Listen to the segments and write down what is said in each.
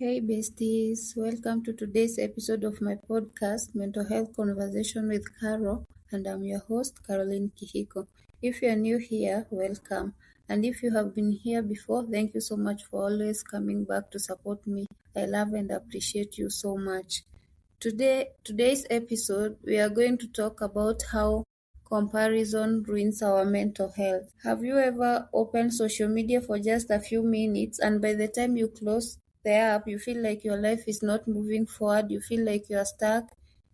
Hey besties, welcome to today's episode of my podcast, Mental Health Conversation with Caro, and I'm your host, Caroline Kihiko. If you are new here, welcome. And if you have been here before, thank you so much for always coming back to support me. I love and appreciate you so much. Today's episode, we are going to talk about how comparison ruins our mental health. Have you ever opened social media for just a few minutes and by the time you close the app, you feel like your life is not moving forward, you feel like you're stuck,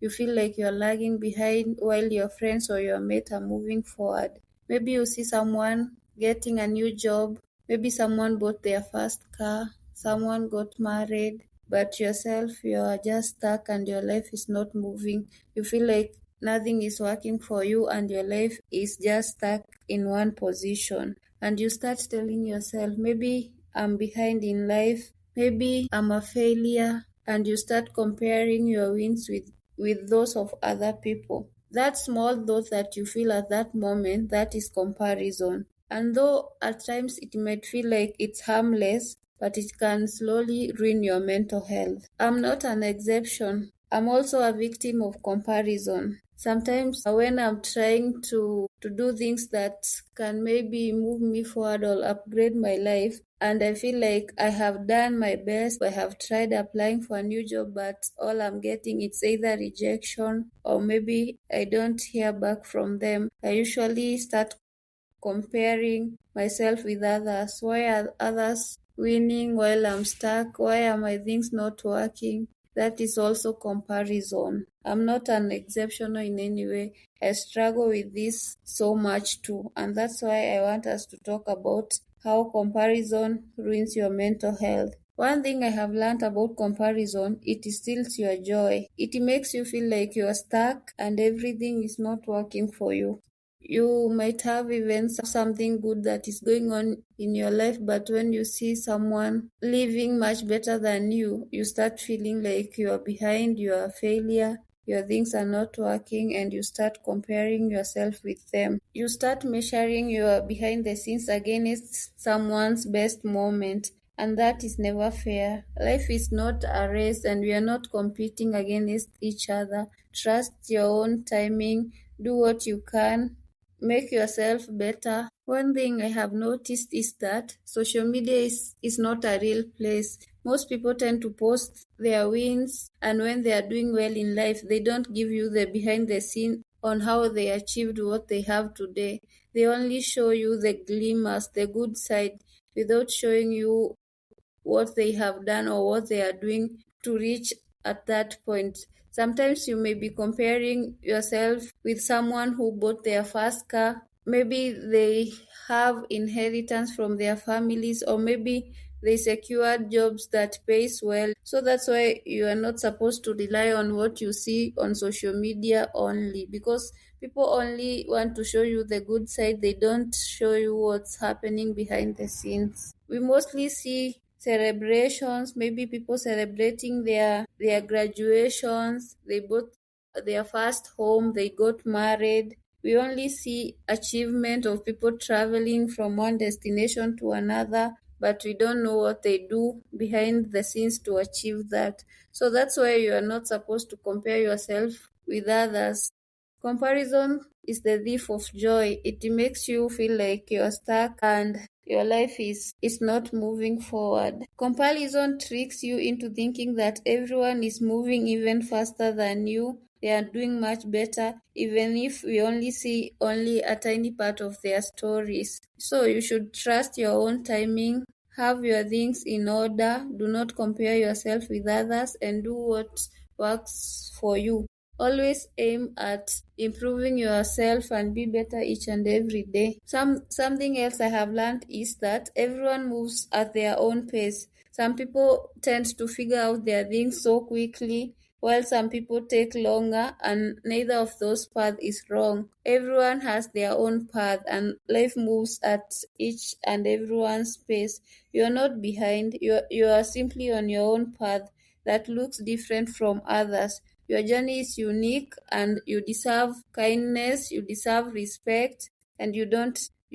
you feel like you're lagging behind while your friends or your mate are moving forward. Maybe you see someone getting a new job, maybe someone bought their first car, someone got married, but yourself, you are just stuck and your life is not moving. You feel like nothing is working for you and your life is just stuck in one position. And you start telling yourself, maybe I'm behind in life, maybe I'm a failure, and you start comparing your wins with those of other people. That small thought that you feel at that moment, that is comparison. And though at times it might feel like it's harmless, but it can slowly ruin your mental health. I'm not an exception. I'm also a victim of comparison. Sometimes when I'm trying to do things that can maybe move me forward or upgrade my life, and I feel like I have done my best. I have tried applying for a new job, but all I'm getting is either rejection or maybe I don't hear back from them. I usually start comparing myself with others. Why are others winning while I'm stuck? Why are my things not working? That is also comparison. I'm not an exception in any way. I struggle with this so much too. And that's why I want us to talk about how comparison ruins your mental health. One thing I have learned about comparison, it steals your joy. It makes you feel like you are stuck and everything is not working for you. You might have even something good that is going on in your life, but when you see someone living much better than you start feeling like you are behind, you are a failure, your things are not working, and you start comparing yourself with them. You start measuring your behind the scenes against someone's best moment. And that is never fair. Life is not a race, and we are not competing against each other. Trust your own timing, do what you can, make yourself better. One thing I have noticed is that social media is not a real place. Most people tend to post their wins, and when they are doing well in life, they don't give you the behind the scene on how they achieved what they have today. They only show you the glimmers, the good side, without showing you what they have done or what they are doing to reach at that point. Sometimes you may be comparing yourself with someone who bought their first car. Maybe they have inheritance from their families, or maybe they secured jobs that pays well. So that's why you are not supposed to rely on what you see on social media only, because people only want to show you the good side. They don't show you what's happening behind the scenes. We mostly see celebrations, maybe people celebrating their graduations, they bought their first home, they got married. We only see achievement of people traveling from one destination to another, but we don't know what they do behind the scenes to achieve that. So that's why you are not supposed to compare yourself with others. Comparison is the thief of joy. It makes you feel like you're stuck and your life is not moving forward. Comparison tricks you into thinking that everyone is moving even faster than you. They are doing much better, even if we only see only a tiny part of their stories. So you should trust your own timing, have your things in order, do not compare yourself with others, and do what works for you. Always aim at improving yourself and be better each and every day. Something else I have learned is that everyone moves at their own pace. Some people tend to figure out their things so quickly, while some people take longer, and neither of those paths is wrong. Everyone has their own path, and life moves at each and everyone's pace. You're not behind, you are simply on your own path that looks different from others. Your journey is unique and you deserve kindness, you deserve respect, and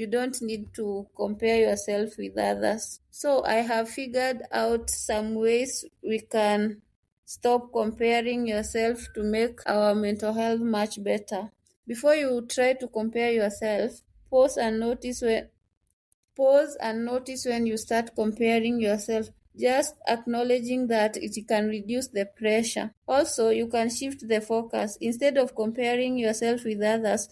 You don't need to compare yourself with others. So I have figured out some ways we can stop comparing yourself to make our mental health much better. Before you try to compare yourself, pause and notice when you start comparing yourself. Just acknowledging that it can reduce the pressure. Also, you can shift the focus. Instead of comparing yourself with others,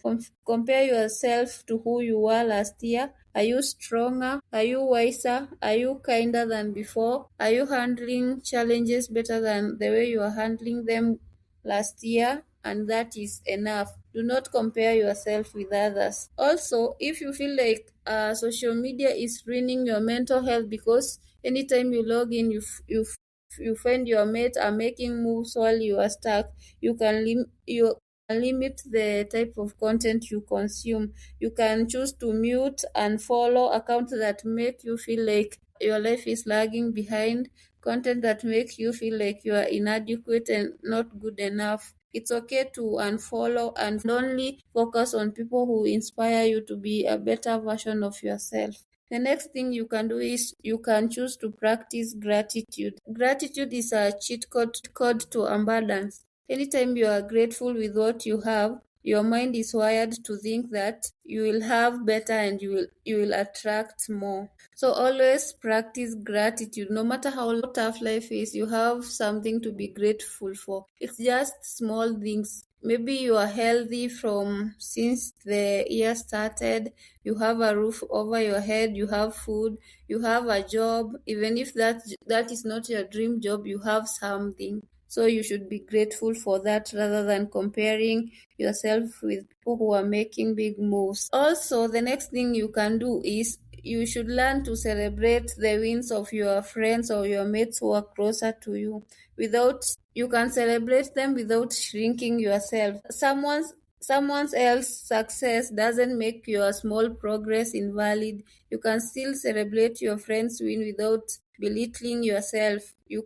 compare yourself to who you were last year. Are you stronger? Are you wiser? Are you kinder than before? Are you handling challenges better than the way you are handling them last year? And that is enough. Do not compare yourself with others. Also, if you feel like social media is ruining your mental health because anytime you log in, you find your mates are making moves while you are stuck, you can limit the type of content you consume. You can choose to mute and follow accounts that make you feel like your life is lagging behind, content that makes you feel like you are inadequate and not good enough. It's okay to unfollow and only focus on people who inspire you to be a better version of yourself. The next thing you can do is you can choose to practice gratitude. Gratitude is a cheat code to abundance. Anytime you are grateful with what you have, your mind is wired to think that you will have better and you will attract more. So always practice gratitude. No matter how tough life is, you have something to be grateful for. It's just small things. Maybe you are healthy from since the year started. You have a roof over your head, you have food, you have a job. Even if that is not your dream job, you have something. So you should be grateful for that rather than comparing yourself with people who are making big moves. Also, the next thing you can do is you should learn to celebrate the wins of your friends or your mates who are closer to you. You can celebrate them without shrinking yourself. Someone else's success doesn't make your small progress invalid. You can still celebrate your friend's win without belittling yourself. You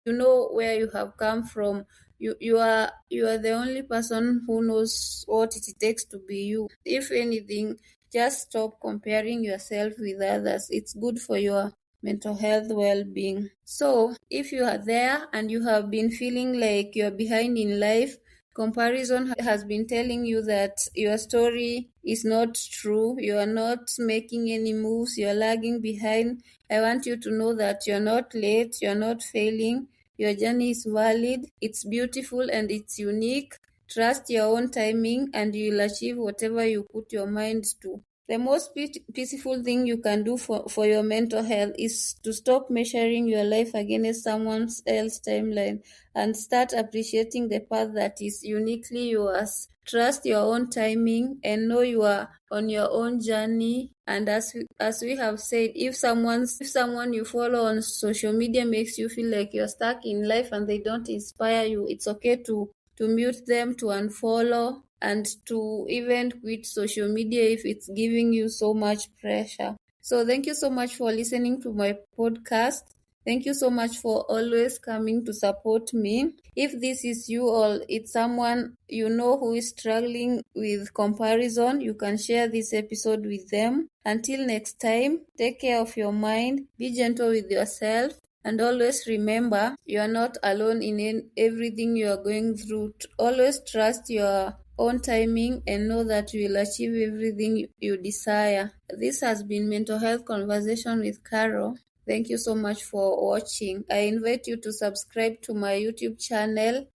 know where you have come from. You are the only person who knows what it takes to be you. If anything, just stop comparing yourself with others. It's good for your mental health well-being. So if you are there and you have been feeling like you're behind in life, comparison has been telling you that your story is not true, you are not making any moves, you're lagging behind. I want you to know that you're not late, you're not failing. Your journey is valid, it's beautiful, and it's unique. Trust your own timing and you'll achieve whatever you put your mind to. The most peaceful thing you can do for your mental health is to stop measuring your life against someone else's timeline and start appreciating the path that is uniquely yours. Trust your own timing and know you are on your own journey. And as we have said, if someone you follow on social media makes you feel like you're stuck in life and they don't inspire you, it's okay to mute them, to unfollow, and to even quit social media if it's giving you so much pressure. So thank you so much for listening to my podcast. Thank you so much for always coming to support me. If this is you or it's someone you know who is struggling with comparison, you can share this episode with them. Until next time, take care of your mind, be gentle with yourself, and always remember you are not alone in everything you are going through. Always trust your own timing and know that you will achieve everything you desire. This has been Mental Health Conversation with Carol. Thank you so much for watching. I invite you to subscribe to my YouTube channel